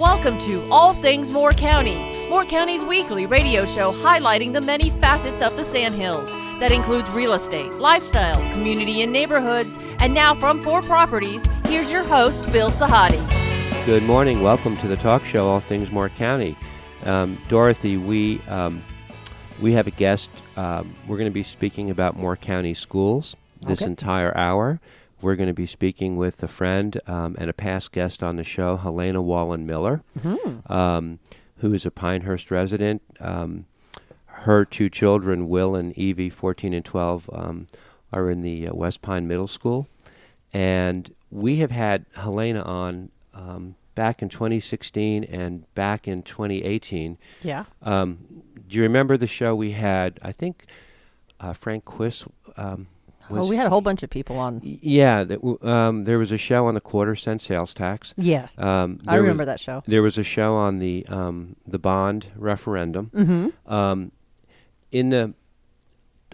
Welcome to All Things Moore County, Moore County's weekly radio show highlighting the many facets of the Sandhills. That includes real estate, lifestyle, community and neighborhoods. And now from 4 Properties, here's your host, Bill Sahadi. Good morning. Welcome to the talk show, All Things Moore County. Dorothy, we have a guest. We're going to be speaking about Moore County schools this entire hour. We're going to be speaking with a friend and a past guest on the show, Helena Wallin-Miller, who is a Pinehurst resident. Her 2 children, Will and Evie, 14 and 12, are in the West Pine Middle School. And we have had Helena on back in 2016 and back in 2018. Yeah. Do you remember the show we had? I think Frank Quiss we had a whole bunch of people on. Yeah, there was a show on the quarter-cent sales tax. Yeah, I remember that show. There was a show on the bond referendum. Mm-hmm. In the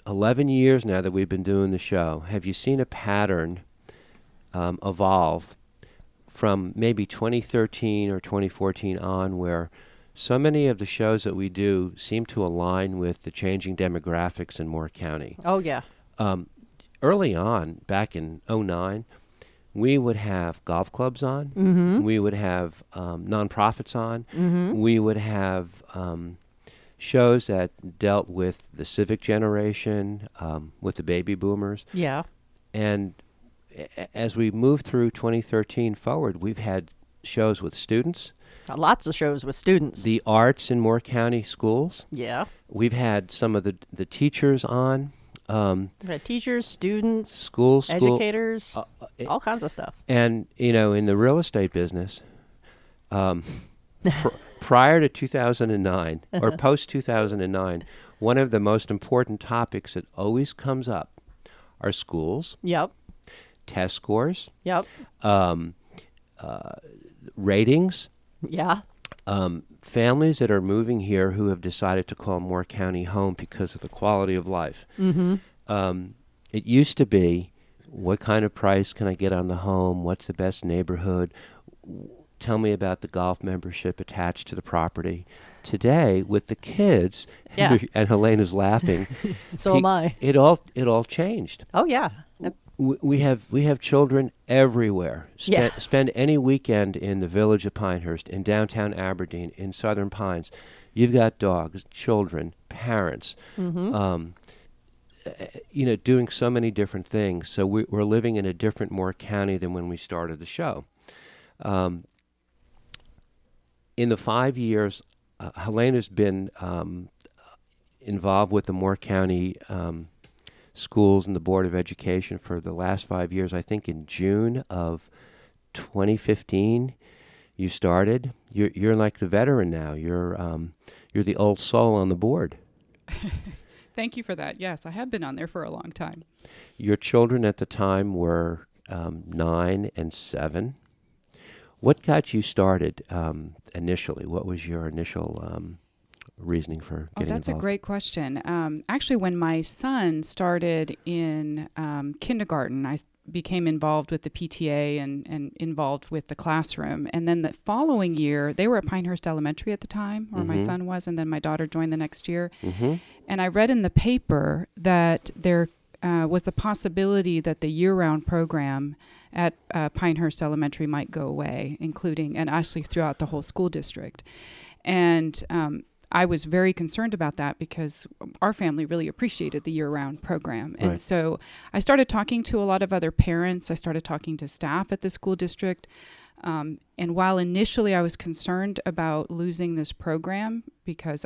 11 years now that we've been doing the show, have you seen a pattern evolve from maybe 2013 or 2014 on where so many of the shows that we do seem to align with the changing demographics in Moore County? Oh, yeah. Early on, back in 2009, we would have golf clubs on. Mm-hmm. We would have nonprofits on. Mm-hmm. We would have shows that dealt with the civic generation, with the baby boomers. Yeah. And as we move through 2013 forward, we've had shows with students. Lots of shows with students. The arts in Moore County schools. Yeah. We've had some of the teachers on. We've had teachers, students, school educators, all kinds of stuff. And, you know, in the real estate business, prior to 2009 or post-2009, one of the most important topics that always comes up are schools. Yep. Test scores. Yep. Ratings. Yeah. Families that are moving here who have decided to call Moore County home because of the quality of life. Mm-hmm. It used to be, what kind of price can I get on the home? What's the best neighborhood? Tell me about the golf membership attached to the property. Today, with the kids, yeah. and Helena's laughing. So am I. It all changed. Oh, yeah. We have children everywhere. Spend any weekend in the village of Pinehurst, in downtown Aberdeen, in Southern Pines. You've got dogs, children, parents, Mm-hmm. Doing so many different things. So we're living in a different Moore County than when we started the show. In the 5 years, Helena's been involved with the Moore County schools and the Board of Education for the last 5 years. I think in June of 2015, you started. You're like the veteran now. You're the old soul on the board. Thank you for that. Yes, I have been on there for a long time. Your children at the time were 9 and 7. What got you started initially? What was your initial reasoning for getting That's involved? A great question. Actually, when my son started in kindergarten, I became involved with the PTA and involved with the classroom. And then the following year, they were at Pinehurst Elementary at the time, or my son was, and then my daughter joined the next year. Mm-hmm. And I read in the paper that there was a possibility that the year-round program at Pinehurst Elementary might go away, including, and actually throughout the whole school district. And I was very concerned about that because our family really appreciated the year-round program. And so I started talking to a lot of other parents. I started talking to staff at the school district. And while initially I was concerned about losing this program because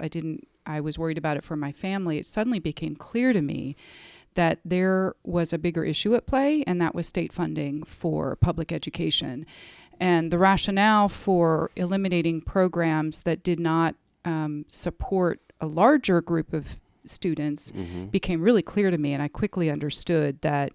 I was worried about it for my family, it suddenly became clear to me that there was a bigger issue at play, and that was state funding for public education. And the rationale for eliminating programs that did not support a larger group of students became really clear to me, and I quickly understood that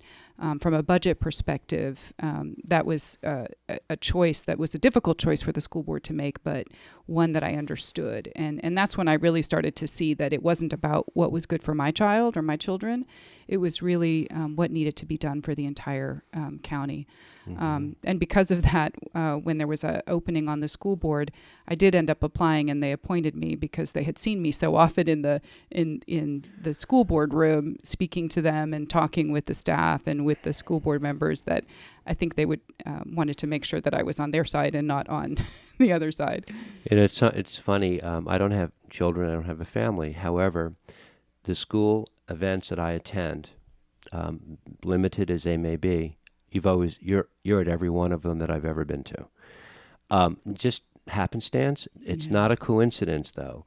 from a budget perspective, that was a choice that was a difficult choice for the school board to make, but one that I understood. And that's when I really started to see that it wasn't about what was good for my child or my children. It was really what needed to be done for the entire county. And because of that, when there was an opening on the school board, I did end up applying, and they appointed me because they had seen me so often in the school board room, speaking to them and talking with the staff and with the school board members, that I think they would wanted to make sure that I was on their side and not on the other side. And it's funny. I don't have children. I don't have a family. However, the school events that I attend, limited as they may be, you're at every one of them that I've ever been to. Just happenstance. It's not a coincidence, though.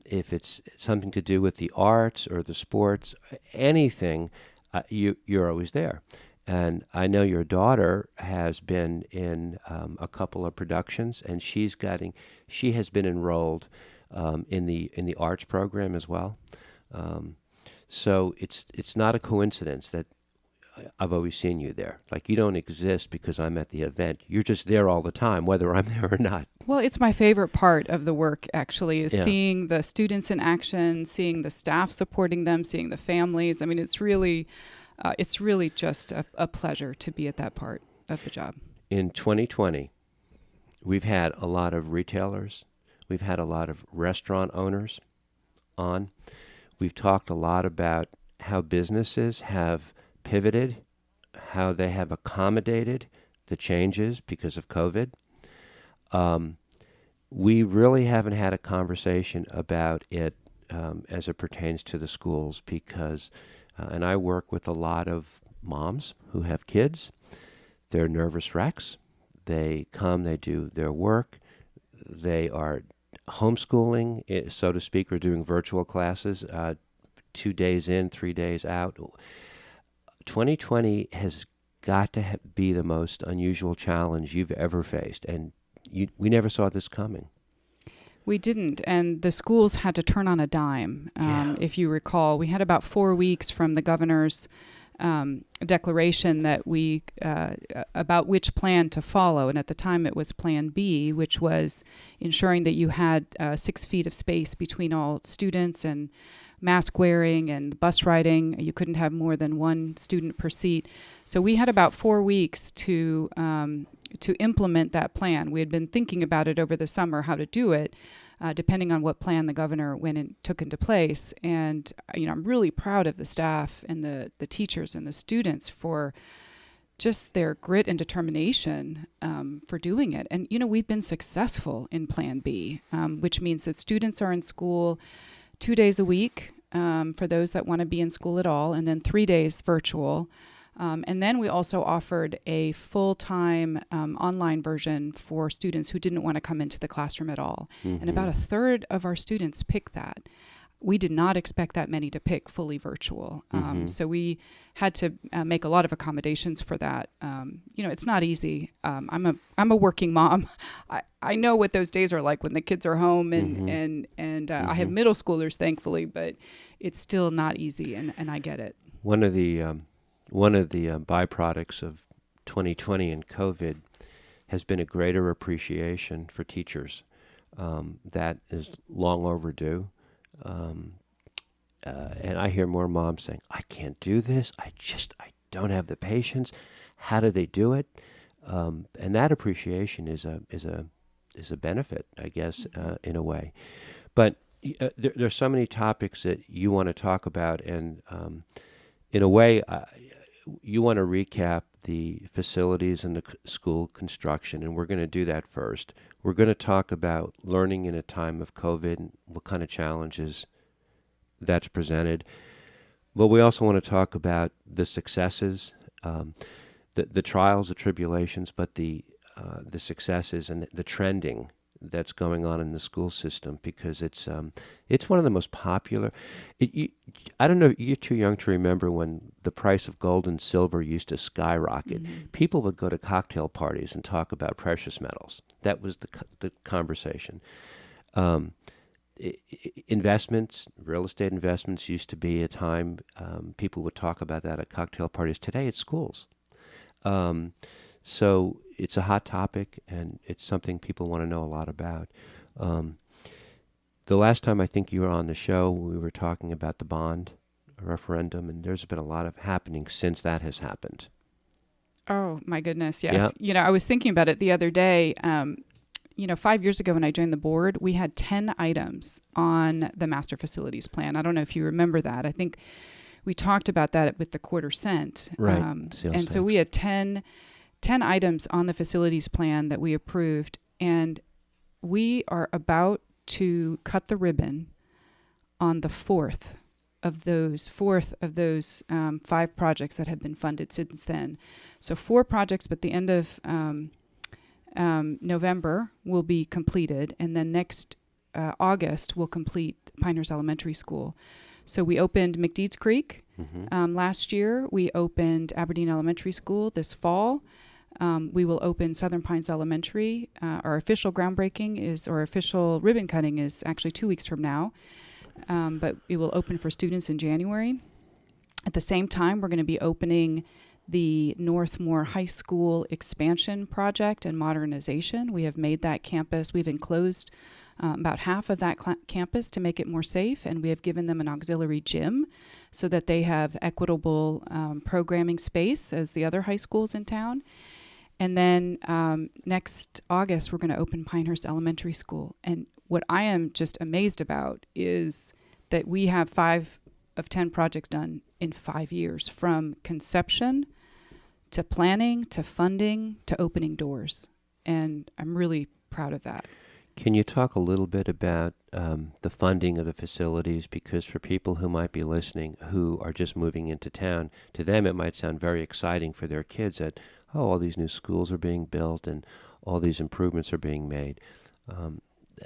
If it's something to do with the arts or the sports, anything, you're always there. And I know your daughter has been in a couple of productions, and she has been enrolled in the arts program as well. So it's not a coincidence that I've always seen you there. Like, you don't exist because I'm at the event. You're just there all the time, whether I'm there or not. Well, it's my favorite part of the work, actually, is seeing the students in action, seeing the staff supporting them, seeing the families. I mean, it's really just a pleasure to be at that part of the job. In 2020, we've had a lot of retailers. We've had a lot of restaurant owners on. We've talked a lot about how businesses have pivoted, how they have accommodated the changes because of COVID. We really haven't had a conversation about it as it pertains to the schools because, and I work with a lot of moms who have kids. They're nervous wrecks. They come, they do their work. They are homeschooling, so to speak, or doing virtual classes, 2 days in, 3 days out. 2020 has got to be the most unusual challenge you've ever faced, and we never saw this coming. We didn't, and the schools had to turn on a dime. If you recall, we had about 4 weeks from the governor's declaration that about which plan to follow, and at the time it was Plan B, which was ensuring that you had 6 feet of space between all students and mask wearing and bus riding. You couldn't have more than one student per seat. So we had about 4 weeks to implement that plan. We had been thinking about it over the summer, how to do it, depending on what plan the governor took into place. And I'm really proud of the staff and the teachers and the students for just their grit and determination for doing it. And we've been successful in Plan B, which means that students are in school 2 days a week for those that want to be in school at all, and then 3 days virtual. And then we also offered a full-time online version for students who didn't want to come into the classroom at all. Mm-hmm. And about a third of our students picked that. We did not expect that many to pick fully virtual. So we had to make a lot of accommodations for that. It's not easy. I'm a working mom. I know what those days are like when the kids are home, and I have middle schoolers, thankfully, but it's still not easy, and I get it. One of the byproducts of 2020 and COVID has been a greater appreciation for teachers. That is long overdue. And I hear more moms saying, I can't do this. I don't have the patience. How do they do it? And that appreciation is a benefit, I guess, in a way. But there's so many topics that you want to talk about, and in a way, you want to recap the facilities and the school construction, and we're going to do that first. We're going to talk about learning in a time of COVID and what kind of challenges that's presented. But we also want to talk about the successes, the trials, the tribulations, but the successes and the trending that's going on in the school system, because it's one of the most popular. I don't know, you're too young to remember when the price of gold and silver used to skyrocket. Mm-hmm. People would go to cocktail parties and talk about precious metals. That was the conversation. Investments, real estate investments used to be a time people would talk about that at cocktail parties. Today it's schools. So it's a hot topic, and it's something people want to know a lot about. The last time I think you were on the show, we were talking about the bond referendum, and there's been a lot of happening since that has happened. Oh, my goodness. Yes. Yeah. You know, I was thinking about it the other day. 5 years ago when I joined the board, we had 10 items on the master facilities plan. I don't know if you remember that. I think we talked about that with the quarter cent. Right. And so we had 10 items on the facilities plan that we approved. And we are about to cut the ribbon on the fourth of those 5 projects that have been funded since then. So 4 projects, but the end of November will be completed, and then next August we'll complete Pinehurst Elementary School. So we opened McDeeds Creek last year. We opened Aberdeen Elementary School this fall. We will open Southern Pines Elementary. Our official groundbreaking or official ribbon cutting is actually 2 weeks from now, but it will open for students in January. At the same time, we're going to be opening the Northmore High School expansion project and modernization. We have made that campus, we've enclosed about half of that campus to make it more safe, and we have given them an auxiliary gym so that they have equitable programming space as the other high schools in town. And then next August, we're going to open Pinehurst Elementary School. And what I am just amazed about is that we have 5 of 10 projects done in 5 years, from conception to planning to funding to opening doors. And I'm really proud of that. Can you talk a little bit about the funding of the facilities? Because for people who might be listening who are just moving into town, to them it might sound very exciting for their kids that, all these new schools are being built and all these improvements are being made.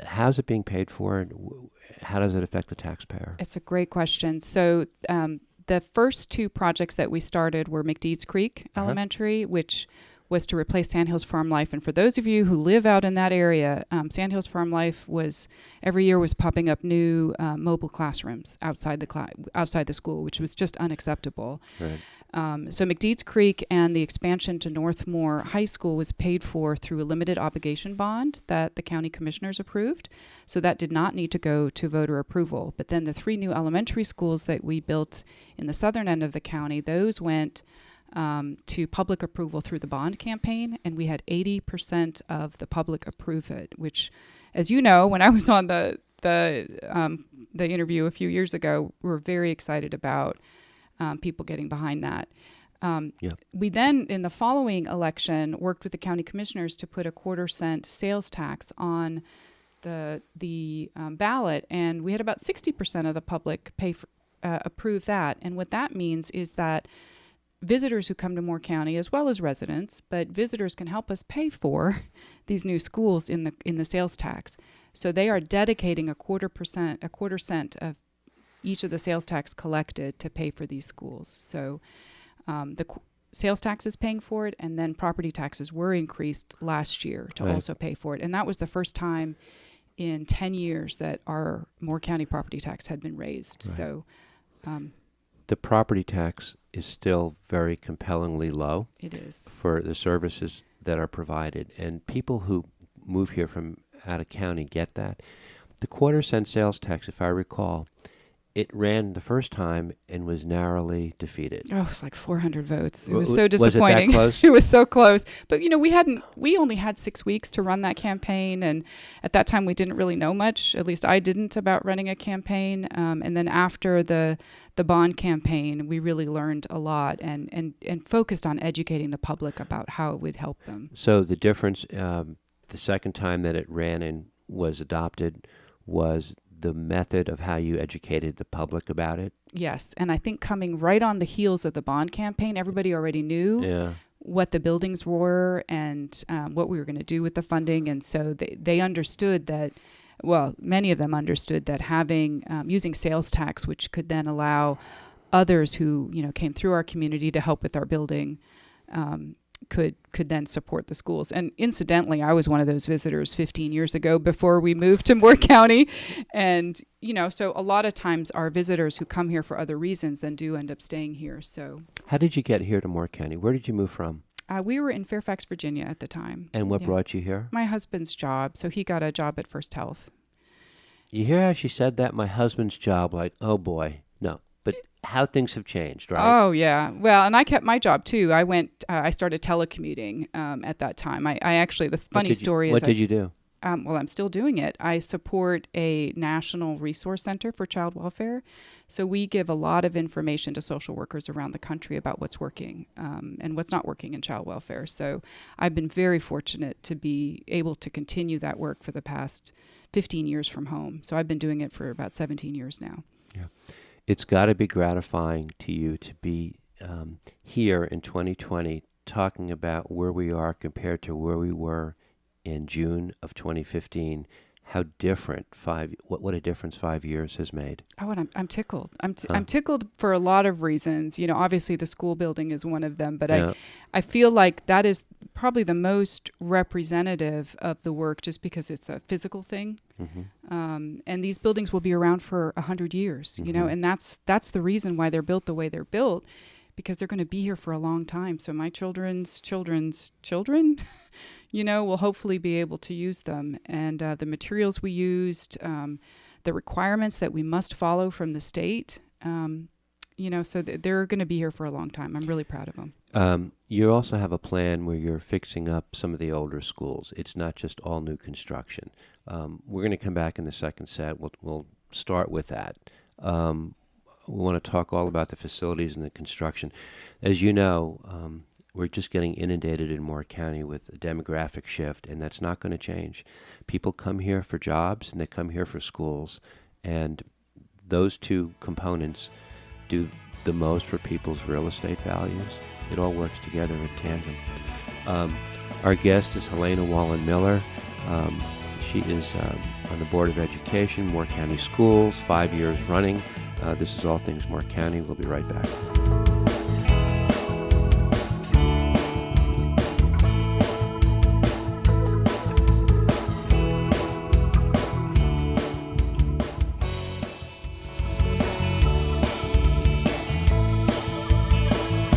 How's it being paid for, and how does it affect the taxpayer? It's a great question. So the first 2 projects that we started were McDeeds Creek Elementary, which was to replace Sandhills Farm Life. And for those of you who live out in that area, Sandhills Farm Life every year was popping up new mobile classrooms outside the school, which was just unacceptable. Right. So McDeeds Creek and the expansion to Northmore High School was paid for through a limited obligation bond that the county commissioners approved. So that did not need to go to voter approval. But then the 3 new elementary schools that we built in the southern end of the county, those went to public approval through the bond campaign, and we had 80% of the public approve it, which, as you know, when I was on the interview a few years ago, we were very excited about people getting behind that. We then, in the following election, worked with the county commissioners to put a quarter-cent sales tax on the ballot, and we had about 60% of the public approve that. And what that means is that visitors who come to Moore County, as well as residents, but visitors can help us pay for these new schools in the sales tax. So they are dedicating a quarter cent of each of the sales tax collected to pay for these schools. So the sales tax is paying for it, and then property taxes were increased last year to also pay for it. And that was the first time in 10 years that our Moore County property tax had been raised. Right. So the property tax is still very compellingly low. It is. For the services that are provided. And people who move here from out of county get that. The quarter-cent sales tax, if I recall, it ran the first time and was narrowly defeated. Oh, it was like 400 votes. It was so disappointing. Was it that close? It was so close. But, we only had 6 weeks to run that campaign. And at that time, we didn't really know much, at least I didn't, about running a campaign. And then after the bond campaign, we really learned a lot and focused on educating the public about how it would help them. So the difference, the second time that it ran and was adopted, was the method of how you educated the public about it? Yes, and I think coming right on the heels of the bond campaign, everybody already knew what the buildings were and what we were going to do with the funding, and so they understood that, well, many of them understood that having, using sales tax, which could then allow others who, came through our community to help with our building, could then support the schools. And incidentally, I was one of those visitors 15 years ago before we moved to Moore County. And, so a lot of times our visitors who come here for other reasons then do end up staying here. So how did you get here to Moore County? Where did you move from? We were in Fairfax, Virginia at the time. And what brought you here? My husband's job. So he got a job at First Health. You hear how she said that? My husband's job, like, oh boy. No. But how things have changed, right? Oh, yeah. Well, and I kept my job, too. I started telecommuting at that time. I actually, the funny story is... What did you do? Well, I'm still doing it. I support a national resource center for child welfare. So we give a lot of information to social workers around the country about what's working and what's not working in child welfare. So I've been very fortunate to be able to continue that work for the past 15 years from home. So I've been doing it for about 17 years now. Yeah. It's got to be gratifying to you to be here in 2020 talking about where we are compared to where we were in June of 2015. How different what a difference 5 years has made. Oh, and I'm tickled. I'm tickled for a lot of reasons. You know, obviously the school building is one of them, but yeah. I feel like that is probably the most representative of the work just because it's a physical thing. Mm-hmm. And these buildings will be around for 100 years, mm-hmm. you know, and that's the reason why they're built the way they're built, because they're going to be here for a long time. So my children's children, you know, will hopefully be able to use them. And the materials we used, the requirements that we must follow from the state, you know, so they're going to be here for a long time. I'm really proud of them. You also have a plan where you're fixing up some of the older schools. It's not just all new construction. We're going to come back in the second set. We'll start with that. We want to talk all about the facilities and the construction. As you know, we're just getting inundated in Moore County with a demographic shift, and that's not going to change. People come here for jobs, and they come here for schools, and those two components do the most for people's real estate values. It all works together in tandem. Our guest is Helena Wallin-Miller. She is on the Board of Education, Moore County Schools, 5 years running. This is All Things Moore County. We'll be right back.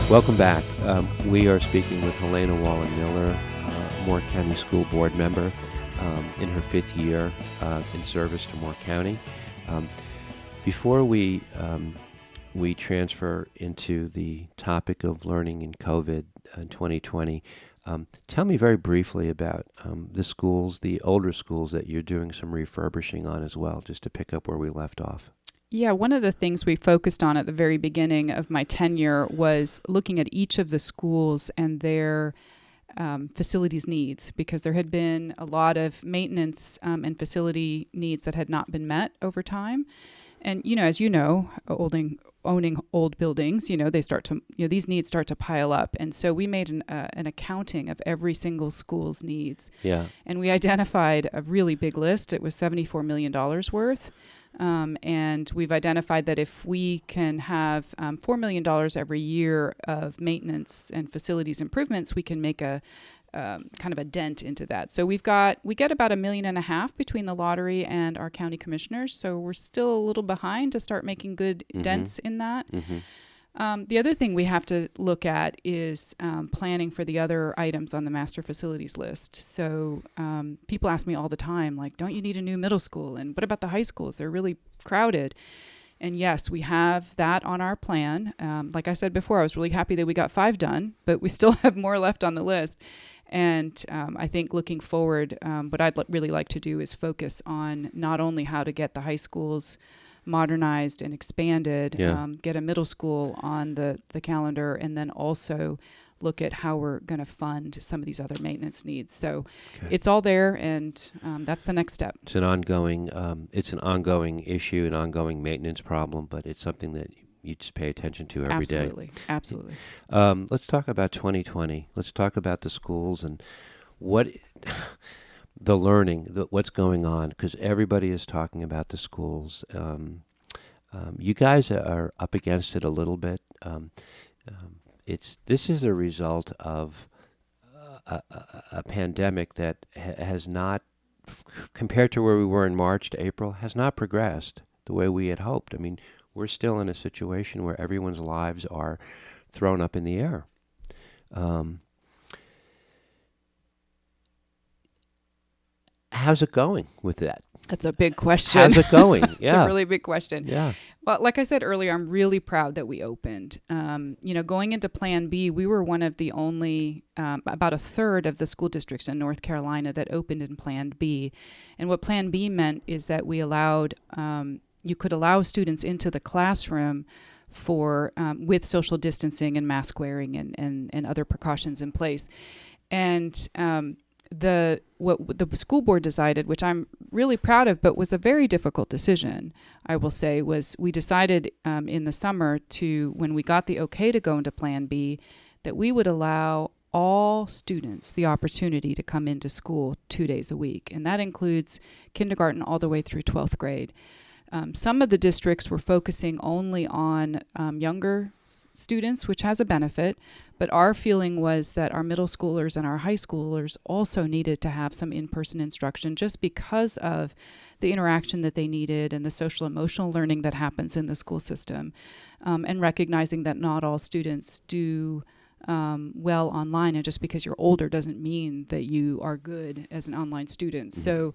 Welcome back. We are speaking with Helena Wallin-Miller, Moore County School Board member in her 5th year in service to Moore County. Before we transfer into the topic of learning in COVID in 2020, tell me very briefly about the schools, the older schools that you're doing some refurbishing on as well, just to pick up where we left off. Yeah, one of the things we focused on at the very beginning of my tenure was looking at each of the schools and their facilities needs, because there had been a lot of maintenance and facility needs that had not been met over time. And, you know, as you know, owning old buildings, you know, these needs start to pile up. And so we made an accounting of every single school's needs. Yeah. And we identified a really big list. It was $74 million worth. And we've identified that if we can have $4 million every year of maintenance and facilities improvements, we can make a kind of a dent into that. So we get about $1.5 million between the lottery and our county commissioners. So we're still a little behind to start making good mm-hmm. dents in that. Mm-hmm. The other thing we have to look at is planning for the other items on the master facilities list. So people ask me all the time, like, don't you need a new middle school? And what about the high schools? They're really crowded. And yes, we have that on our plan. Like I said before, I was really happy that we got 5 done, but we still have more left on the list. And I think looking forward, what I'd really like to do is focus on not only how to get the high schools modernized and expanded, get a middle school on the calendar, and then also look at how we're going to fund some of these other maintenance needs. So it's all there, and that's the next step. It's an ongoing issue, an ongoing maintenance problem, but it's something that you just pay attention to every day. Absolutely. Let's talk about 2020. Let's talk about the schools and what the learning, what's going on, because everybody is talking about the schools. You guys are up against it a little bit. This is a result of a pandemic that has not, compared to where we were in March to April, has not progressed the way we had hoped. I mean, we're still in a situation where everyone's lives are thrown up in the air. how's it going with that? That's a big question. How's it going? It's a really big question. Yeah. Well, like I said earlier, I'm really proud that we opened. Going into Plan B, we were one of the only, about a third of the school districts in North Carolina that opened in Plan B. And what Plan B meant is that we allowed, you could allow students into the classroom for with social distancing and mask wearing and other precautions in place. And what the school board decided, which I'm really proud of, but was a very difficult decision, I will say, was we decided in the summer when we got the okay to go into Plan B, that we would allow all students the opportunity to come into school 2 days a week. And that includes kindergarten all the way through 12th grade. Some of the districts were focusing only on younger students, which has a benefit, but our feeling was that our middle schoolers and our high schoolers also needed to have some in-person instruction just because of the interaction that they needed and the social emotional learning that happens in the school system, and recognizing that not all students do well online, and just because you're older doesn't mean that you are good as an online student. So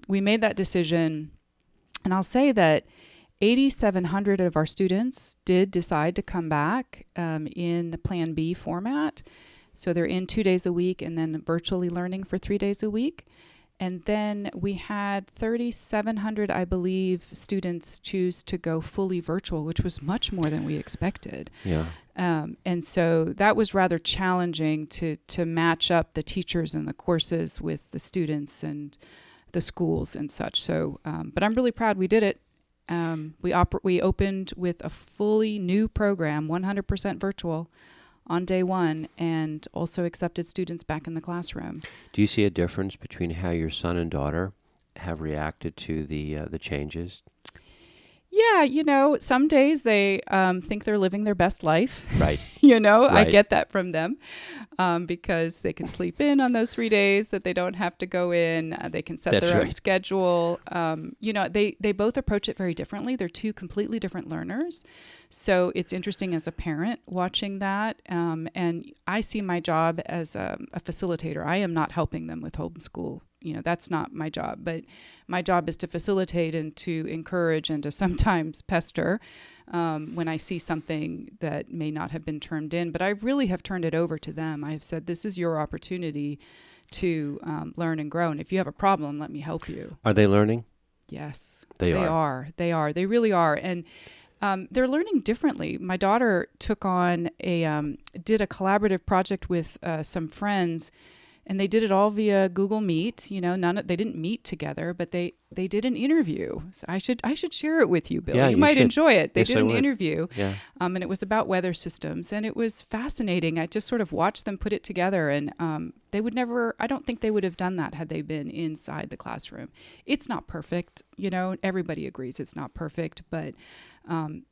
we made that decision. And I'll say that 8,700 of our students did decide to come back in Plan B format. So they're in 2 days a week and then virtually learning for 3 days a week. And then we had 3,700, I believe, students choose to go fully virtual, which was much more than we expected. Yeah. And so that was rather challenging to match up the teachers and the courses with the students and the schools and such. So, but I'm really proud we did it. We opened with a fully new program, 100% virtual, on day one, and also accepted students back in the classroom. Do you see a difference between how your son and daughter have reacted to the changes? Yeah, some days they think they're living their best life. Right. Right. I get that from them because they can sleep in on those 3 days that they don't have to go in. They can set their own schedule. They both approach it very differently. They're two completely different learners. So it's interesting as a parent watching that. And I see my job as a facilitator. I am not helping them with homeschool. That's not my job, but my job is to facilitate and to encourage and to sometimes pester when I see something that may not have been turned in. But I really have turned it over to them. I have said, this is your opportunity to learn and grow. And if you have a problem, let me help you. Are they learning? Yes, They are. They really are. And they're learning differently. My daughter took on did a collaborative project with some friends. And they did it all via Google Meet. They didn't meet together, but they did an interview. I should share it with you, Bill. Yeah, you might should. enjoy it. They Yes, did I an would. interview, Yeah. and it was about weather systems, and it was fascinating. I just sort of watched them put it together, and I don't think they would have done that had they been inside the classroom. It's not perfect, everybody agrees it's not perfect, but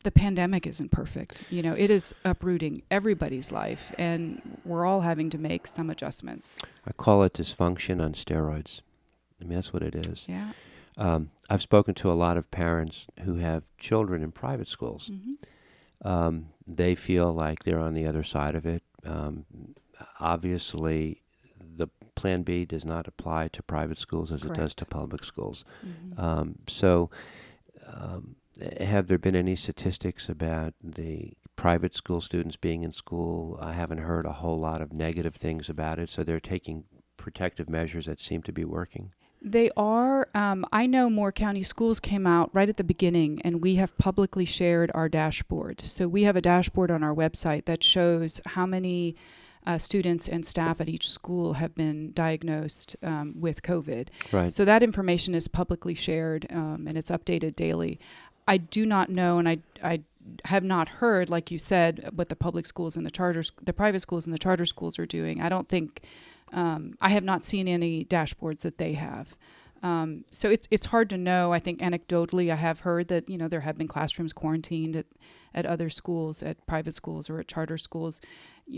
the pandemic isn't perfect. It is uprooting everybody's life, and we're all having to make some adjustments. I call it dysfunction on steroids. I mean, that's what it is. Yeah. I've spoken to a lot of parents who have children in private schools. Mm-hmm. They feel like they're on the other side of it. Obviously, the Plan B does not apply to private schools as it does to public schools. Mm-hmm. Have there been any statistics about the private school students being in school? I haven't heard a whole lot of negative things about it, so they're taking protective measures that seem to be working. They are. I know Moore County Schools came out right at the beginning, and we have publicly shared our dashboard. So we have a dashboard on our website that shows how many students and staff at each school have been diagnosed with COVID. Right. So that information is publicly shared, and it's updated daily. I do not know, and I have not heard, like you said, what the public schools and the private schools and the charter schools are doing. I don't think, I have not seen any dashboards that they have. So it's hard to know. I think anecdotally, I have heard that, there have been classrooms quarantined at other schools, at private schools or at charter schools,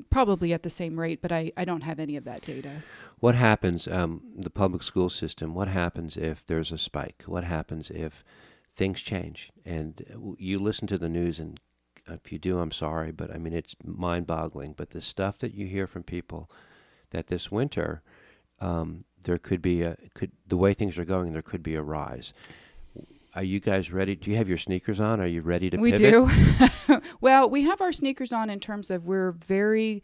probably at the same rate, but I don't have any of that data. What happens, the public school system, what happens if there's a spike? What happens if things change? And you listen to the news, and if you do, I'm sorry, but I mean, it's mind-boggling. But the stuff that you hear from people that this winter, there could be the way things are going, there could be a rise. Are you guys ready? Do you have your sneakers on? Are you ready to We pivot? do. Well, we have our sneakers on in terms of we're very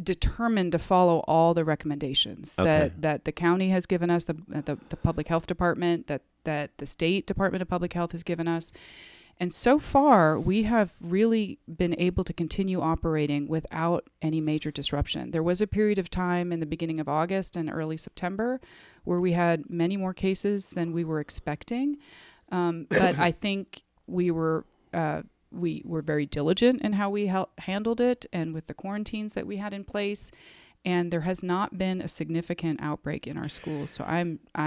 determined to follow all the recommendations that the county has given us, the public health department, that the state Department of Public Health has given us. And so far, we have really been able to continue operating without any major disruption. There was a period of time in the beginning of August and early September where we had many more cases than we were expecting. But I think we were very diligent in how we handled it and with the quarantines that we had in place. And there has not been a significant outbreak in our schools. So I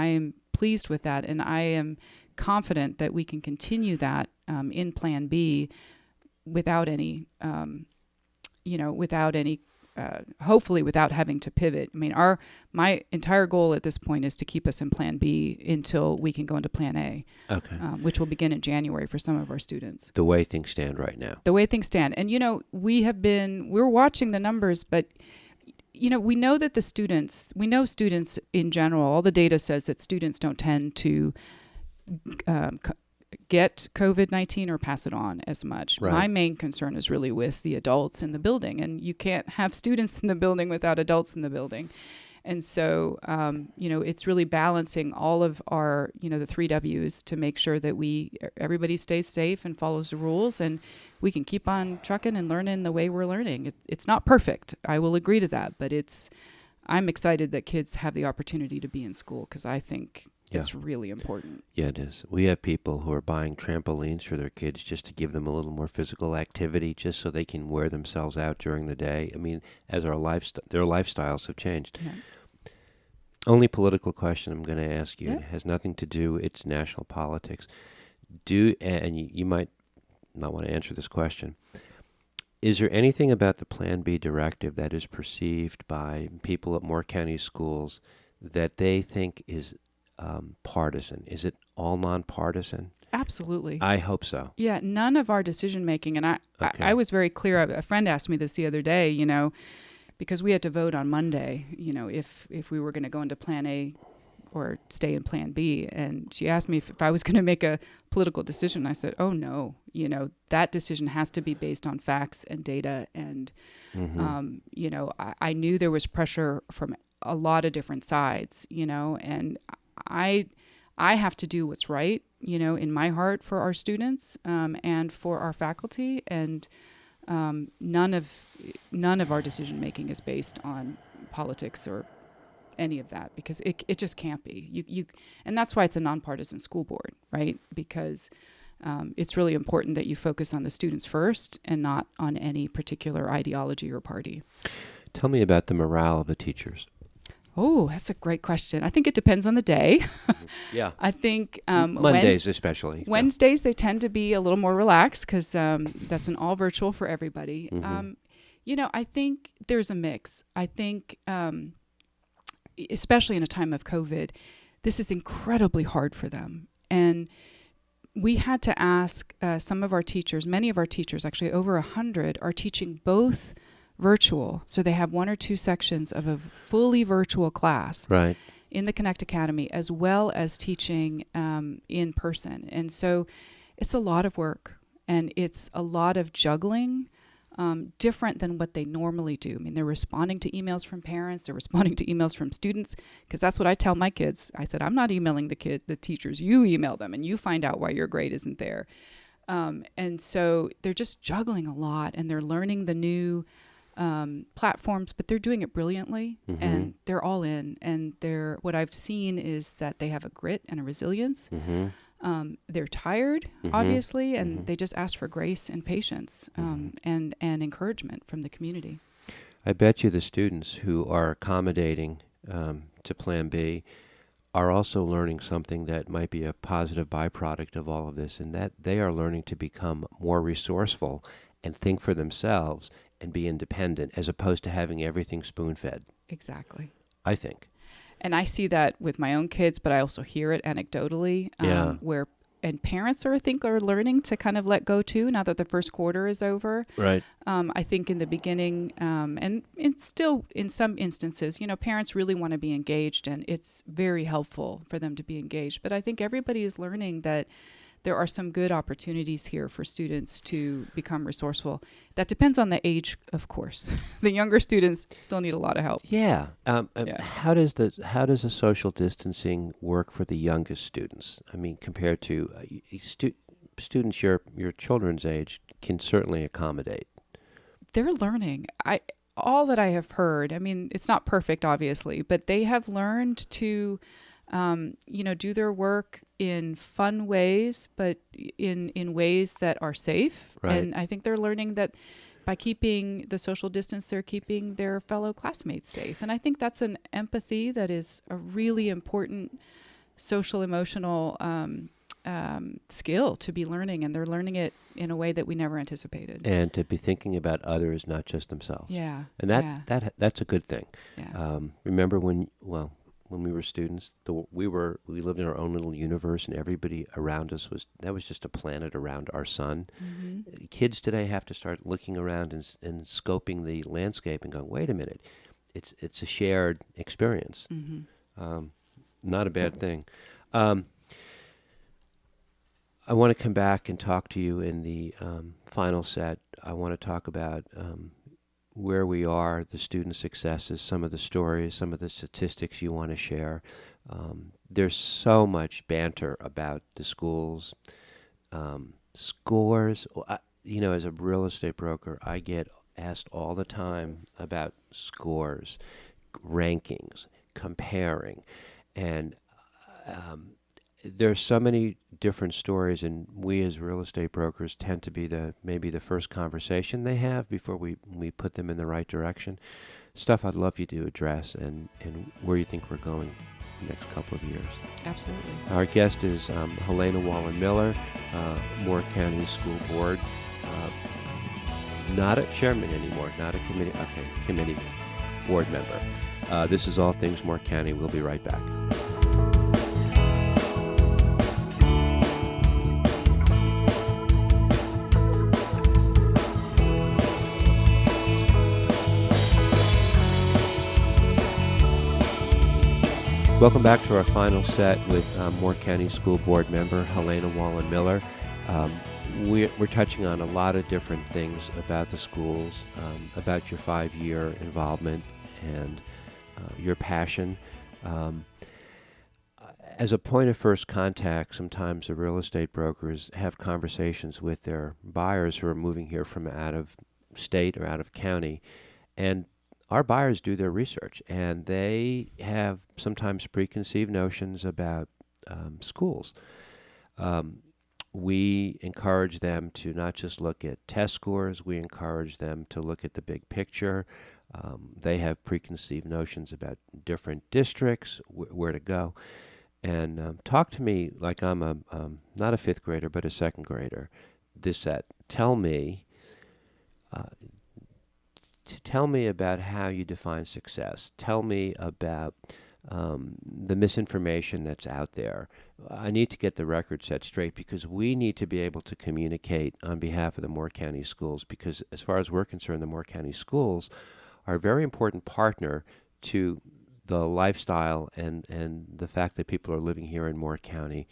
am pleased with that. And I am confident that we can continue that in Plan B without any, hopefully without having to pivot. I mean, my entire goal at this point is to keep us in Plan B until we can go into Plan A, which will begin in January for some of our students. The way things stand right now. The way things stand. And, we're watching the numbers, but we know that students in general, all the data says that students don't tend to get COVID-19 or pass it on as much. Right. My main concern is really with the adults in the building, and you can't have students in the building without adults in the building. And so, it's really balancing all of our, the 3 W's to make sure that everybody stays safe and follows the rules, and we can keep on trucking and learning the way we're learning. It's not perfect. I will agree to that, but I'm excited that kids have the opportunity to be in school because I think it's really important. Yeah, it is. We have people who are buying trampolines for their kids just to give them a little more physical activity, just so they can wear themselves out during the day. I mean, as their lifestyles have changed. Yeah. Only political question I'm going to ask you. Yeah. It has nothing to do. It's national politics. And you might not want to answer this question. Is there anything about the Plan B directive that is perceived by people at Moore County schools that they think is partisan? Is it all nonpartisan? Absolutely. I hope so. Yeah, none of our decision making, and I was very clear. A friend asked me this the other day, because we had to vote on Monday, if we were going to go into Plan A or stay in Plan B. And she asked me if I was going to make a political decision. I said, oh, no. That decision has to be based on facts and data. And, I knew there was pressure from a lot of different sides, and I have to do what's right, in my heart for our students and for our faculty. And none of our decision making is based on politics or any of that, because it just can't be. And that's why it's a nonpartisan school board, right? Because it's really important that you focus on the students first and not on any particular ideology or party. Tell me about the morale of the teachers. Oh, that's a great question. I think it depends on the day. Yeah. I think Mondays especially. Wednesdays, they tend to be a little more relaxed because that's an all virtual for everybody. Mm-hmm. I think there's a mix. I think, especially in a time of COVID, this is incredibly hard for them. And we had to ask some of our teachers, many of our teachers, actually over 100, are teaching both virtual. So they have 1 or 2 sections of a fully virtual class in the Connect Academy, as well as teaching in person. And so it's a lot of work, and it's a lot of juggling, different than what they normally do. I mean, they're responding to emails from parents, they're responding to emails from students, because that's what I tell my kids. I said, I'm not emailing the teachers, you email them and you find out why your grade isn't there. And so they're just juggling a lot, and they're learning the new platforms, but they're doing it brilliantly, and they're all in. And what I've seen is that they have a grit and a resilience. They're tired, obviously, and they just ask for grace and patience and encouragement from the community. I bet you the students who are accommodating to Plan B are also learning something that might be a positive byproduct of all of this, and that they are learning to become more resourceful and think for themselves and be independent, as opposed to having everything spoon-fed. Exactly. I think. And I see that with my own kids, but I also hear it anecdotally, where and parents are learning to kind of let go too, now that the first quarter is over. Right. I think in the beginning, and still in some instances, parents really want to be engaged, and it's very helpful for them to be engaged. But I think everybody is learning that there are some good opportunities here for students to become resourceful. That depends on the age, of course. The younger students still need a lot of help. Yeah. How does the social distancing work for the youngest students? I mean, compared to students your children's age can certainly accommodate. They're learning. All that I have heard, I mean, it's not perfect, obviously, but they have learned to, do their work in fun ways, but in ways that are safe. Right. And I think they're learning that by keeping the social distance, they're keeping their fellow classmates safe. And I think that's an empathy that is a really important social emotional skill to be learning, and they're learning it in a way that we never anticipated. And to be thinking about others, not just themselves. Yeah. And that's a good thing. Yeah. Remember when we were students, we lived in our own little universe, and everybody around us was just a planet around our sun. Mm-hmm. Kids today have to start looking around and scoping the landscape and going, wait a minute, it's a shared experience. Mm-hmm. Not a bad thing. I want to come back and talk to you in the final set. I want to talk about where we are, the student successes, some of the stories, some of the statistics you want to share. There's so much banter about the schools, scores. As a real estate broker, I get asked all the time about scores, rankings, comparing, and there's so many different stories, and we as real estate brokers tend to be maybe the first conversation they have before we put them in the right direction. Stuff I'd love you to address and where you think we're going the next couple of years. Absolutely. Our guest is Helena Wallin-Miller, Moore County School Board, not a chairman anymore, not a committee board member. This is All Things Moore County. We'll be right back. Welcome back to our final set with Moore County School Board member Helena Wallin-Miller. We're touching on a lot of different things about the schools, about your 5-year involvement and your passion. As a point of first contact, sometimes the real estate brokers have conversations with their buyers who are moving here from out of state or out of county, and our buyers do their research, and they have sometimes preconceived notions about schools. We encourage them to not just look at test scores, we encourage them to look at the big picture. They have preconceived notions about different districts, where to go. And talk to me like I'm not a 5th grader, but a 2nd grader. Tell me about how you define success. Tell me about the misinformation that's out there. I need to get the record set straight because we need to be able to communicate on behalf of the Moore County schools, because as far as we're concerned, the Moore County schools are a very important partner to the lifestyle and the fact that people are living here in Moore County.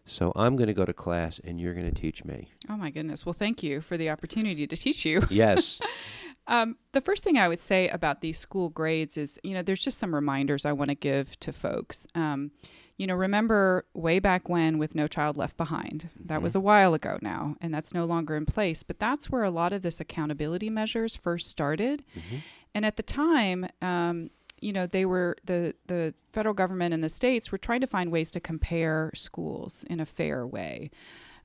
So I'm going to go to class and you're going to teach me. Oh my goodness. Well, thank you for the opportunity to teach you. Yes. The first thing I would say about these school grades is, there's just some reminders I want to give to folks. Remember way back when with No Child Left Behind, that was a while ago now, and that's no longer in place. But that's where a lot of this accountability measures first started. Mm-hmm. And at the time, they were the federal government and the states were trying to find ways to compare schools in a fair way.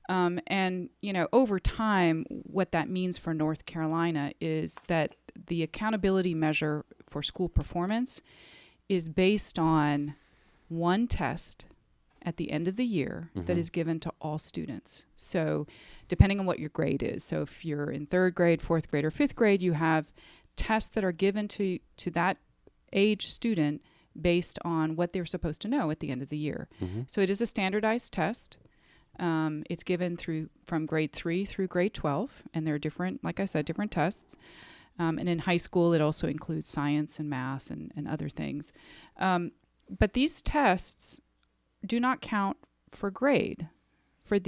Over time, what that means for North Carolina is that the accountability measure for school performance is based on one test at the end of the year that is given to all students. So depending on what your grade is. So if you're in 3rd grade, 4th grade, or 5th grade, you have tests that are given to that age student based on what they're supposed to know at the end of the year. Mm-hmm. So it is a standardized test. It's given from grade 3 through grade 12, and there are different, like I said, different tests. And in high school, it also includes science and math and other things. But these tests do not count for grade.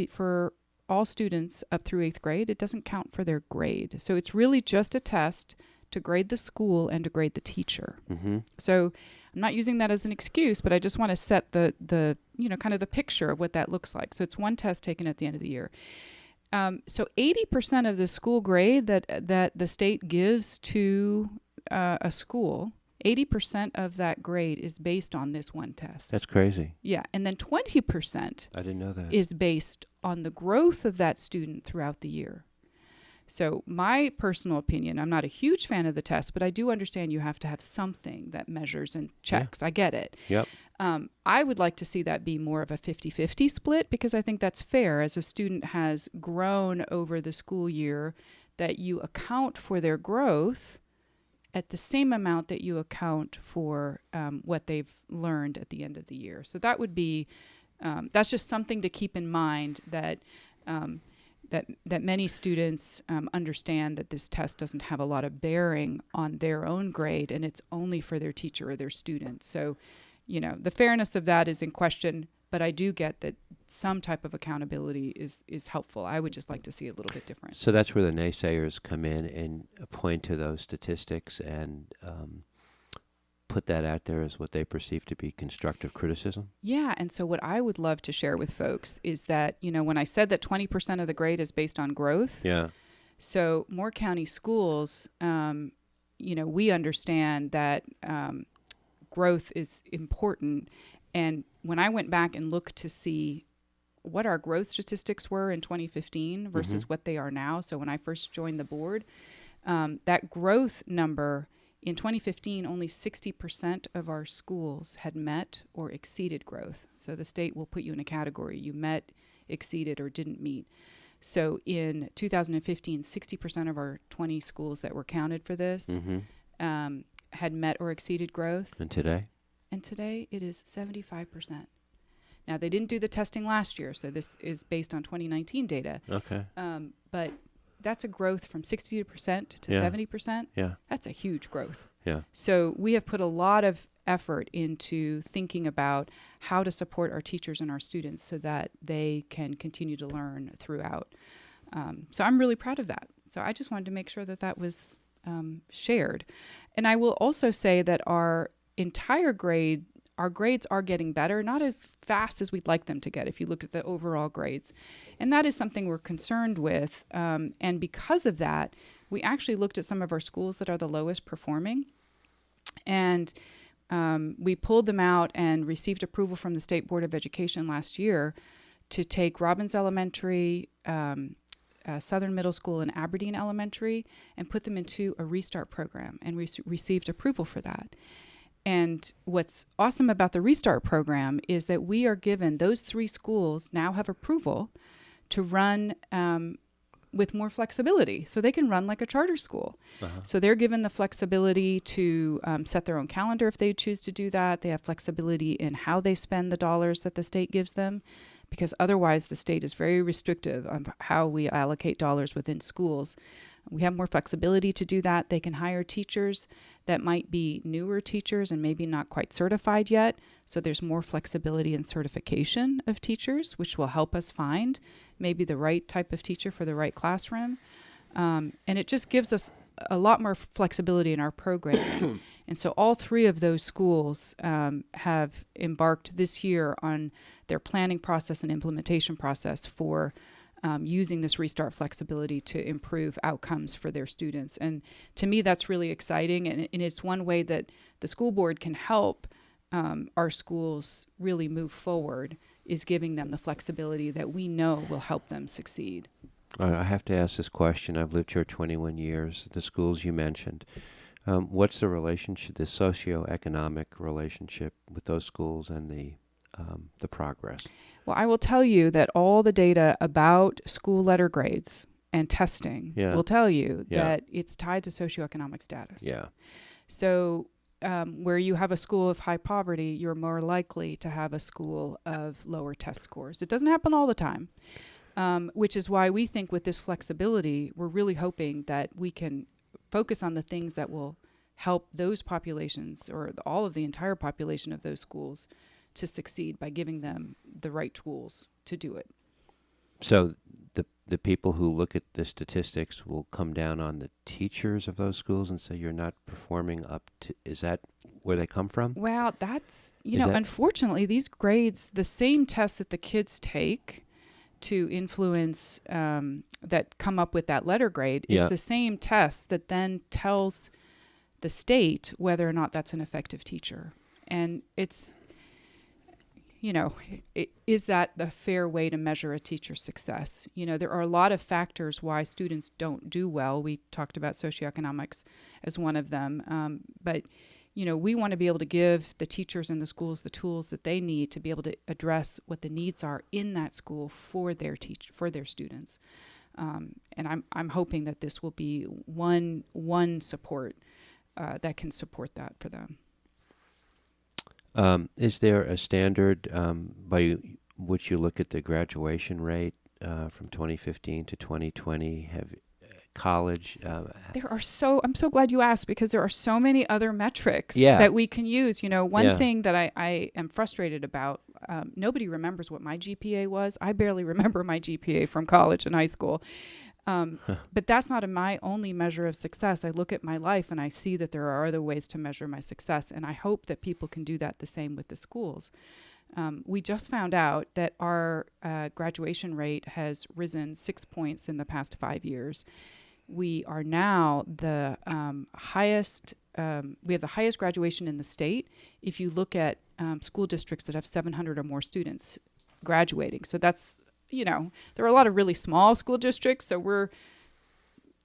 For all students up through 8th grade, it doesn't count for their grade. So it's really just a test to grade the school and to grade the teacher. Mm-hmm. So I'm not using that as an excuse, but I just want to set the kind of the picture of what that looks like. So it's one test taken at the end of the year. So 80% of the school grade that the state gives to a school, 80% of that grade is based on this one test. That's crazy. Yeah, and then 20% I didn't know that. is based on the growth of that student throughout the year. So my personal opinion, I'm not a huge fan of the test, but I do understand you have to have something that measures and checks. I get it. Yep. I would like to see that be more of a 50-50 split, because I think that's fair. As a student has grown over the school year, that you account for their growth at the same amount that you account for what they've learned at the end of the year. So that would be, that's just something to keep in mind, that that many students understand that this test doesn't have a lot of bearing on their own grade, and it's only for their teacher or their students. So, the fairness of that is in question, but I do get that some type of accountability is helpful. I would just like to see it a little bit different. So that's where the naysayers come in and point to those statistics and put that out there as what they perceive to be constructive criticism? Yeah, and so what I would love to share with folks is that, when I said that 20% of the grade is based on growth, so Moore County Schools, we understand that growth is important. And when I went back and looked to see what our growth statistics were in 2015 versus what they are now, so when I first joined the board, that growth number in 2015, only 60% of our schools had met or exceeded growth. So the state will put you in a category. You met, exceeded, or didn't meet. So in 2015, 60% of our 20 schools that were counted for this had met or exceeded growth. And today? And today it is 75%. Now, they didn't do the testing last year, so this is based on 2019 data. Okay. But that's a growth from 60% to 70%. Yeah. That's a huge growth. Yeah. So we have put a lot of effort into thinking about how to support our teachers and our students so that they can continue to learn throughout. So I'm really proud of that. So I just wanted to make sure that that was shared. And I will also say that our entire grade, our grades are getting better, not as fast as we'd like them to get if you look at the overall grades. And that is something we're concerned with. And because of that, we actually looked at some of our schools that are the lowest performing. And we pulled them out and received approval from the State Board of Education last year to take Robbins Elementary, Southern Middle School, and Aberdeen Elementary and put them into a restart program. And we received approval for that. And what's awesome about the Restart program is that we are given, those 3 schools now have approval to run with more flexibility. So they can run like a charter school. So they're given the flexibility to set their own calendar if they choose to do that. They have flexibility in how they spend the dollars that the state gives them, because otherwise the state is very restrictive on how we allocate dollars within schools. We have more flexibility to do that. They can hire teachers that might be newer teachers and maybe not quite certified yet. So there's more flexibility in certification of teachers, which will help us find maybe the right type of teacher for the right classroom. And it just gives us a lot more flexibility in our programming. And so all 3 of those schools have embarked this year on their planning process and implementation process for using this restart flexibility to improve outcomes for their students. And to me, that's really exciting. And it's one way that the school board can help our schools really move forward, is giving them the flexibility that we know will help them succeed. I have to ask this question. I've lived here 21 years, the schools you mentioned. What's the relationship, the socioeconomic relationship with those schools and the progress? Well, I will tell you that all the data about school letter grades and testing will tell you that it's tied to socioeconomic status. Yeah. So where you have a school of high poverty, you're more likely to have a school of lower test scores. It doesn't happen all the time, which is why we think with this flexibility, we're really hoping that we can focus on the things that will help those populations or all of the entire population of those schools to succeed by giving them the right tools to do it. So the people who look at the statistics will come down on the teachers of those schools and say you're not performing up to, is that where they come from? Well, that's, unfortunately, these grades, the same tests that the kids take to influence, that come up with that letter grade, is the same test that then tells the state whether or not that's an effective teacher. And it's, is that the fair way to measure a teacher's success? There are a lot of factors why students don't do well. We talked about socioeconomics as one of them. But we want to be able to give the teachers in the schools the tools that they need to be able to address what the needs are in that school for their students. And I'm hoping that this will be one support that can support that for them. Is there a standard by which you look at the graduation rate from 2015 to 2020? Have college? I'm so glad you asked, because there are so many other metrics that we can use. One thing that I am frustrated about, nobody remembers what my GPA was. I barely remember my GPA from college and high school. But that's not my only measure of success. I look at my life and I see that there are other ways to measure my success. And I hope that people can do that the same with the schools. We just found out that our graduation rate has risen 6 points in the past 5 years. We are now the highest, we have the highest graduation in the state if you look at school districts that have 700 or more students graduating. So that's, there are a lot of really small school districts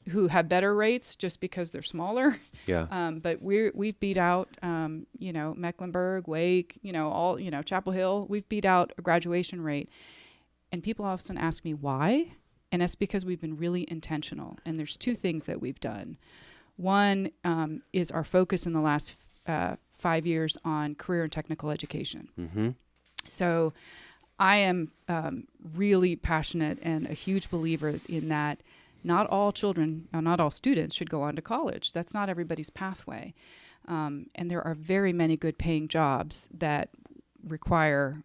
who have better rates just because they're smaller. Yeah. But we've beat out, Mecklenburg, Wake, Chapel Hill. We've beat out a graduation rate. And people often ask me why. And that's because we've been really intentional. And there's two things that we've done. One is our focus in the last 5 years on career and technical education. Mm-hmm. So I am really passionate and a huge believer in that not all students should go on to college. That's not everybody's pathway. And there are very many good paying jobs that require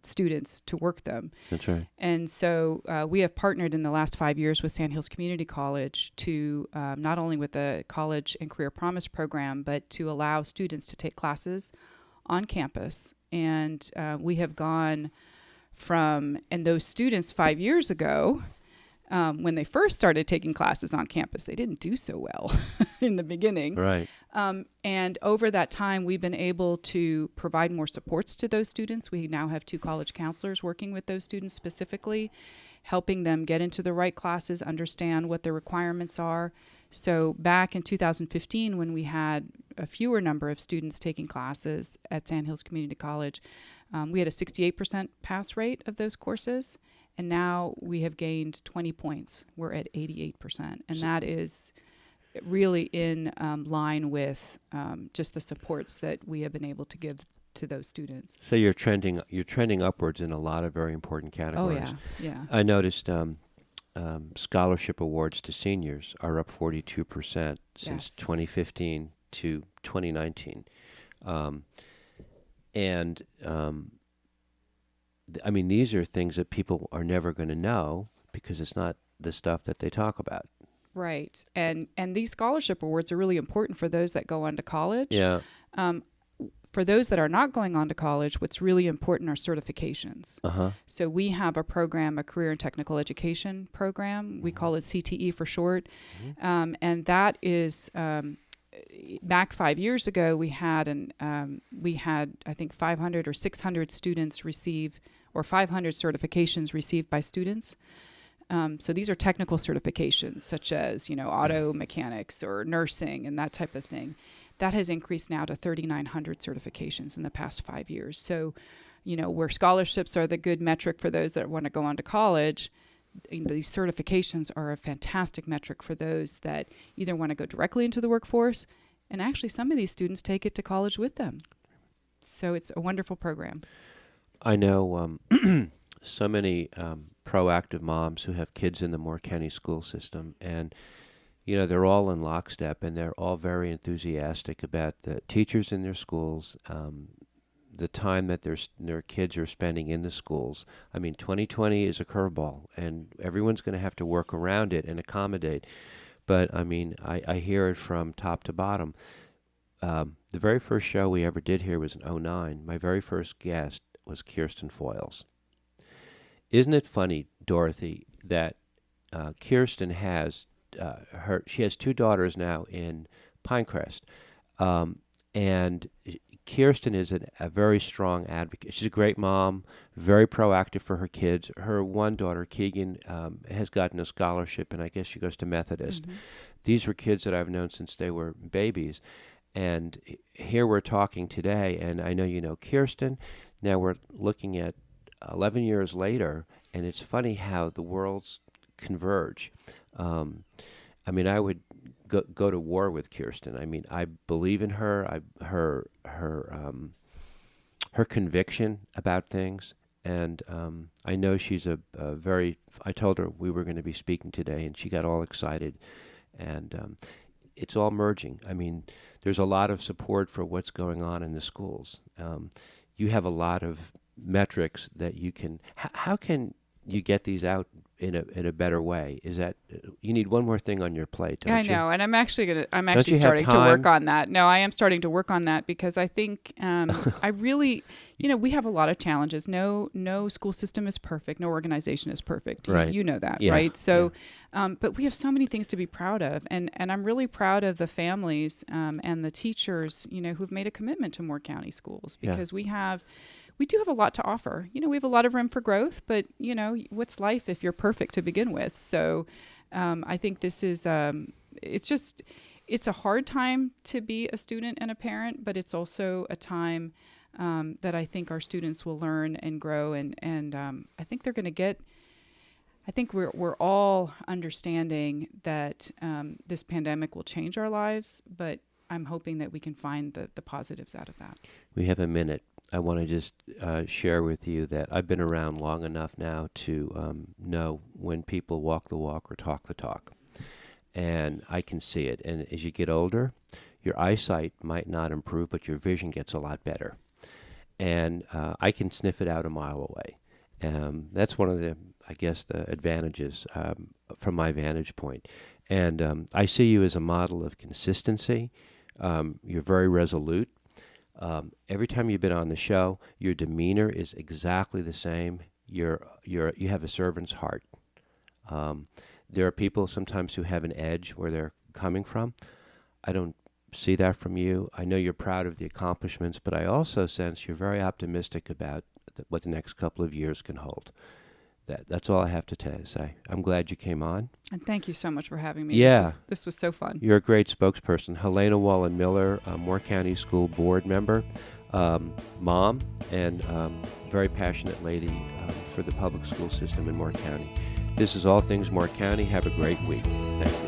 students to work them. That's right. And so we have partnered in the last 5 years with Sand Hills Community College to not only with the College and Career Promise program, but to allow students to take classes on campus. And we have gone from, and those students 5 years ago, when they first started taking classes on campus, they didn't do so well in the beginning. Right. And over that time, we've been able to provide more supports to those students. We now have 2 college counselors working with those students specifically, helping them get into the right classes, understand what their requirements are. So back in 2015, when we had a fewer number of students taking classes at Sand Hills Community College, we had a 68% pass rate of those courses. And now we have gained 20 points. We're at 88%. And that is really in line with just the supports that we have been able to give to those students. So you're trending upwards in a lot of very important categories. Oh, yeah. I noticed scholarship awards to seniors are up 42% since 2015 to 2019. I mean, these are things that people are never going to know because it's not the stuff that they talk about. Right. And these scholarship awards are really important for those that go on to college. Yeah. For those that are not going on to college, what's really important are certifications. Uh-huh. So we have a program, a career and technical education program. We call it CTE for short. Mm-hmm. And that is, back 5 years ago, we had I think 500 or 600 students receive, or 500 certifications received by students. So these are technical certifications such as, auto mechanics or nursing and that type of thing. That has increased now to 3,900 certifications in the past 5 years. So, where scholarships are the good metric for those that want to go on to college, these certifications are a fantastic metric for those that either want to go directly into the workforce And actually, some of these students take it to college with them. So it's a wonderful program. I know so many proactive moms who have kids in the Moore County school system, and they're all in lockstep, and they're all very enthusiastic about the teachers in their schools, the time that their kids are spending in the schools. I mean, 2020 is a curveball, and everyone's going to have to work around it and accommodate. But, I mean, I hear it from top to bottom. The very first show we ever did here was in 2009. My very first guest was Kirsten Foyles. Isn't it funny, Dorothy, that Kirsten has she has 2 daughters now in Pinecrest, and Kirsten is a very strong advocate. She's a great mom, very proactive for her kids. Her one daughter, Keegan, has gotten a scholarship, and I guess she goes to Methodist. Mm-hmm. These were kids that I've known since they were babies, and here we're talking today, and I know you know Kirsten. Now we're looking at 11 years later, and it's funny how the worlds converge. I mean, I would go to war with Kirsten. I mean, I believe in her. Her conviction about things, and I know she's a very. I told her we were going to be speaking today, and she got all excited, and it's all merging. I mean, there's a lot of support for what's going on in the schools. You have a lot of metrics that you can. How can you get these out in a better way? Is that you need one more thing on your plate, don't you? I know, and I'm actually starting to work on that. No, I am starting to work on that because I think I really, we have a lot of challenges. No school system is perfect. No organization is perfect. Right. You know that, yeah. right? So, yeah. But we have so many things to be proud of, and I'm really proud of the families and the teachers, who've made a commitment to Moore County schools because we do have a lot to offer. We have a lot of room for growth, but, what's life if you're perfect to begin with? So I think this is, it's a hard time to be a student and a parent, but it's also a time that I think our students will learn and grow. And I think they're going to get, I think we're all understanding that this pandemic will change our lives, but I'm hoping that we can find the positives out of that. We have a minute. I want to just share with you that I've been around long enough now to know when people walk the walk or talk the talk. And I can see it. And as you get older, your eyesight might not improve, but your vision gets a lot better. And I can sniff it out a mile away. That's one of the, I guess, the advantages from my vantage point. And I see you as a model of consistency. You're very resolute. Every time you've been on the show, your demeanor is exactly the same. You have a servant's heart. There are people sometimes who have an edge where they're coming from. I don't see that from you. I know you're proud of the accomplishments, but I also sense you're very optimistic about what the next couple of years can hold. That's all I have to say. I'm glad you came on. And thank you so much for having me. Yeah. This was so fun. You're a great spokesperson. Helena Wallin-Miller, Moore County School Board member, mom, and very passionate lady for the public school system in Moore County. This is All Things Moore County. Have a great week. Thank you.